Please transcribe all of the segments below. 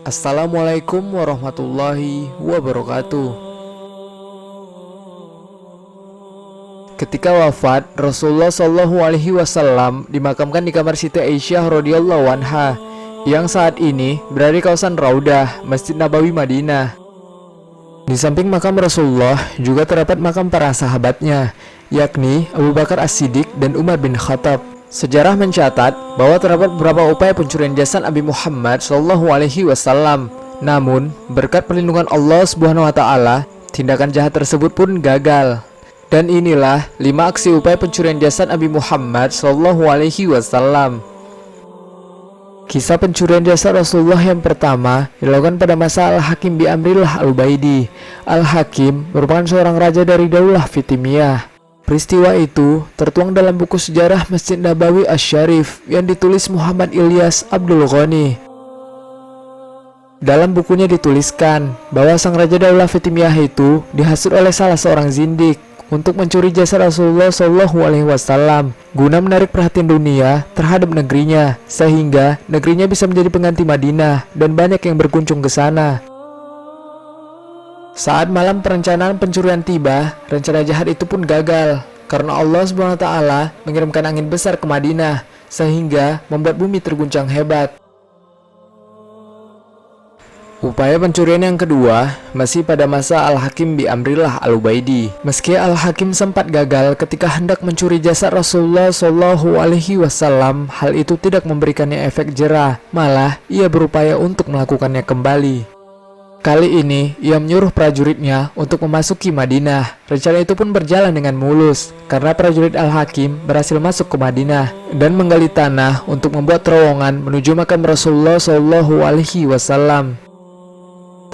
Assalamualaikum warahmatullahi wabarakatuh. Ketika wafat, Rasulullah Shallallahu Alaihi Wasallam dimakamkan di kamar Siti Aisyah radhiyallahu anha, yang saat ini berada di kawasan Raudah, Masjid Nabawi, Madinah. Di samping makam Rasulullah juga terdapat makam para sahabatnya, yakni Abu Bakar As-Siddiq dan Umar bin Khattab. Sejarah mencatat bahwa terdapat beberapa upaya pencurian jasad Nabi Muhammad Shallallahu Alaihi Wasallam. Namun, berkat perlindungan Allah Subhanahu Wa Taala, tindakan jahat tersebut pun gagal. Dan inilah 5 aksi upaya pencurian jasad Nabi Muhammad Shallallahu Alaihi Wasallam. Kisah pencurian jasad Rasulullah yang pertama dilakukan pada masa Al-Hakim bi Amrillah Al-Ubaidi. Al-Hakim merupakan seorang raja dari Daulah Fatimiyah. Peristiwa itu tertuang dalam buku sejarah Masjid Nabawi Asy-Syarif yang ditulis Muhammad Ilyas Abdul Ghani. Dalam bukunya dituliskan bahwa sang raja Daulah Fatimiyah itu dihasut oleh salah seorang zindik untuk mencuri jasad Rasulullah Shallallahu Alaihi Wasallam guna menarik perhatian dunia terhadap negerinya, sehingga negerinya bisa menjadi pengganti Madinah dan banyak yang berkunjung ke sana. Saat malam perencanaan pencurian tiba, rencana jahat itu pun gagal karena Allah Subhanahu Wa Taala mengirimkan angin besar ke Madinah sehingga membuat bumi terguncang hebat. Upaya pencurian yang kedua masih pada masa Al-Hakim bi Amrillah Al-Ubaidi. Meski Al-Hakim sempat gagal ketika hendak mencuri jasad Rasulullah Shallallahu Alaihi Wasallam, hal itu tidak memberikannya efek jera, malah ia berupaya untuk melakukannya kembali. Kali ini, ia menyuruh prajuritnya untuk memasuki Madinah. Rencana itu pun berjalan dengan mulus, karena prajurit Al-Hakim berhasil masuk ke Madinah dan menggali tanah untuk membuat terowongan menuju makam Rasulullah Shallallahu Alaihi Wasallam.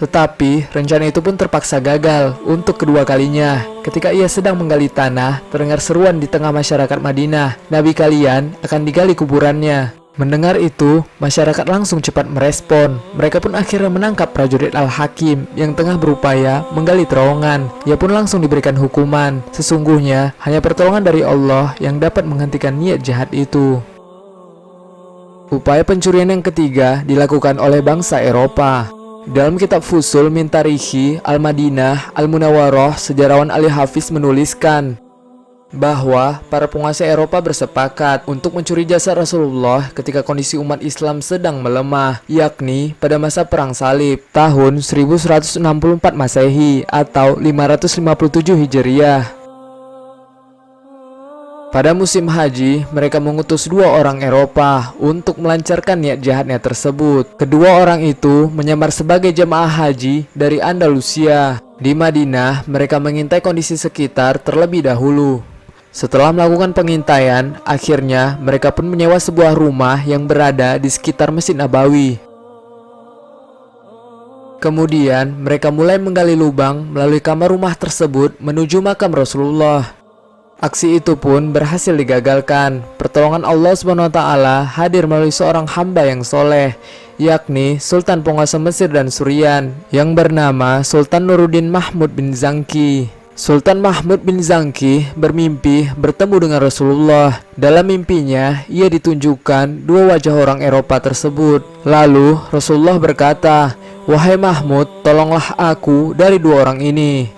Tetapi, rencana itu pun terpaksa gagal untuk kedua kalinya. Ketika ia sedang menggali tanah, terdengar seruan di tengah masyarakat Madinah, "Nabi kalian akan digali kuburannya." Mendengar itu, masyarakat langsung cepat merespon. Mereka pun akhirnya menangkap prajurit Al-Hakim yang tengah berupaya menggali terowongan. Ia pun langsung diberikan hukuman. Sesungguhnya, hanya pertolongan dari Allah yang dapat menghentikan niat jahat itu. Upaya pencurian yang ketiga dilakukan oleh bangsa Eropa. Dalam kitab Fusul min Tarikhi Al-Madinah Al-Munawwarah, sejarawan Ali Hafiz menuliskan bahwa para penguasa Eropa bersepakat untuk mencuri jasad Rasulullah ketika kondisi umat Islam sedang melemah, yakni pada masa Perang Salib tahun 1164 Masehi atau 557 Hijriah. Pada musim haji, mereka mengutus 2 orang Eropa untuk melancarkan niat jahatnya tersebut. Kedua orang itu menyamar sebagai jemaah haji dari Andalusia. Di Madinah, mereka mengintai kondisi sekitar terlebih dahulu. Setelah melakukan pengintaian, akhirnya mereka pun menyewa sebuah rumah yang berada di sekitar Masjid Nabawi. Kemudian, mereka mulai menggali lubang melalui kamar rumah tersebut menuju makam Rasulullah. Aksi itu pun berhasil digagalkan. Pertolongan Allah Subhanahu Wa Taala hadir melalui seorang hamba yang soleh, yakni Sultan penguasa Mesir dan Surian yang bernama Sultan Nuruddin Mahmud bin Zangki. Sultan Mahmud bin Zangki bermimpi bertemu dengan Rasulullah. Dalam mimpinya, ia ditunjukkan 2 wajah orang Eropa tersebut. Lalu Rasulullah berkata, "Wahai Mahmud, tolonglah aku dari 2 orang ini."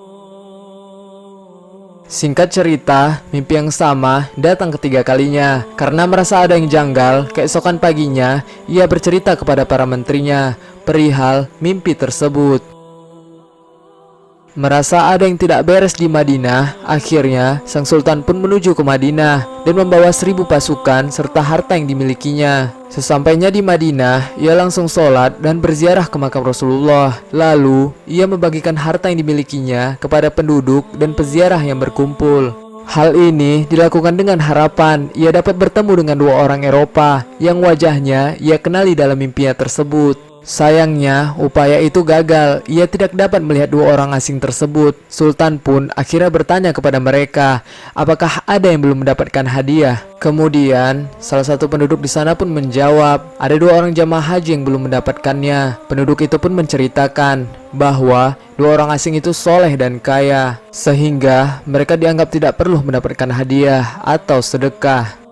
Singkat cerita, mimpi yang sama datang ketiga kalinya. Karena merasa ada yang janggal, keesokan paginya ia bercerita kepada para menterinya perihal mimpi tersebut. Merasa ada yang tidak beres di Madinah, akhirnya sang sultan pun menuju ke Madinah dan membawa 1000 pasukan serta harta yang dimilikinya. Sesampainya di Madinah, ia langsung sholat dan berziarah ke makam Rasulullah. Lalu, ia membagikan harta yang dimilikinya kepada penduduk dan peziarah yang berkumpul. Hal ini dilakukan dengan harapan ia dapat bertemu dengan 2 orang Eropa yang wajahnya ia kenali dalam mimpinya tersebut. Sayangnya, upaya itu gagal. Ia tidak dapat melihat 2 orang asing tersebut. Sultan pun akhirnya bertanya kepada mereka, apakah ada yang belum mendapatkan hadiah? Kemudian, salah satu penduduk di sana pun menjawab, ada 2 orang jamaah haji yang belum mendapatkannya. Penduduk itu pun menceritakan bahwa 2 orang asing itu soleh dan kaya, sehingga mereka dianggap tidak perlu mendapatkan hadiah atau sedekah.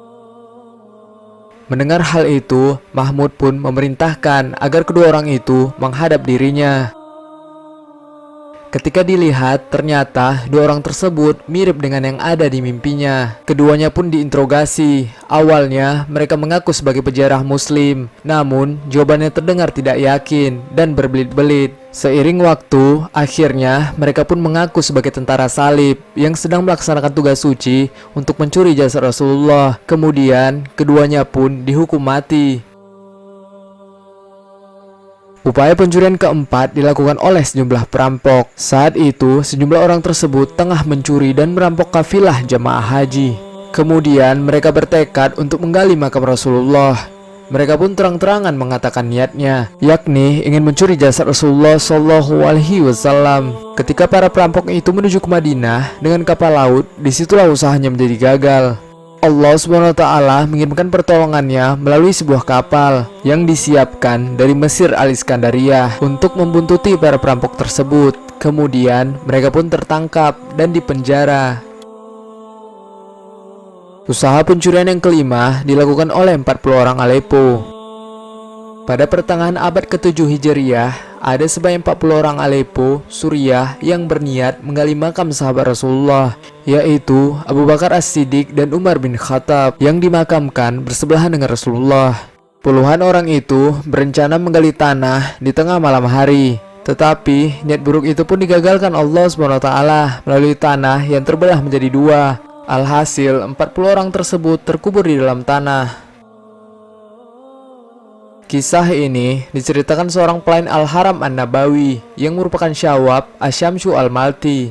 Mendengar hal itu, Mahmud pun memerintahkan agar kedua orang itu menghadap dirinya. Ketika dilihat, ternyata dua orang tersebut mirip dengan yang ada di mimpinya. Keduanya pun diinterogasi. Awalnya, mereka mengaku sebagai peziarah muslim. Namun, jawabannya terdengar tidak yakin dan berbelit-belit. Seiring waktu, akhirnya mereka pun mengaku sebagai tentara salib yang sedang melaksanakan tugas suci untuk mencuri jasad Rasulullah. Kemudian, keduanya pun dihukum mati. Upaya pencurian keempat dilakukan oleh sejumlah perampok. Saat itu, sejumlah orang tersebut tengah mencuri dan merampok kafilah jamaah haji. Kemudian, mereka bertekad untuk menggali makam Rasulullah. Mereka pun terang-terangan mengatakan niatnya, yakni ingin mencuri jasad Rasulullah SAW. Ketika para perampok itu menuju ke Madinah dengan kapal laut, disitulah usahanya menjadi gagal. Allah SWT mengirimkan pertolongannya melalui sebuah kapal yang disiapkan dari Mesir Al-Iskandariyah untuk membuntuti para perampok tersebut. Kemudian mereka pun tertangkap dan dipenjara. Usaha pencurian yang kelima dilakukan oleh 40 orang Aleppo. Pada pertengahan abad ke-7 Hijriah, ada sebanyak 40 orang Aleppo, Suriah yang berniat menggali makam sahabat Rasulullah, yaitu Abu Bakar As-Siddiq dan Umar bin Khattab yang dimakamkan bersebelahan dengan Rasulullah. Puluhan orang itu berencana menggali tanah di tengah malam hari. Tetapi niat buruk itu pun digagalkan Allah SWT melalui tanah yang terbelah menjadi dua. Alhasil 40 orang tersebut terkubur di dalam tanah. Kisah ini diceritakan seorang pelayan Al-Haram An-Nabawi yang merupakan Syawab Asyamsu Al-Malti.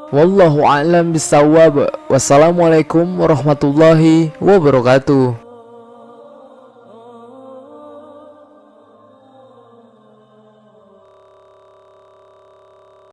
Wallahu a'lam bissawab. Wassalamualaikum warahmatullahi wabarakatuh.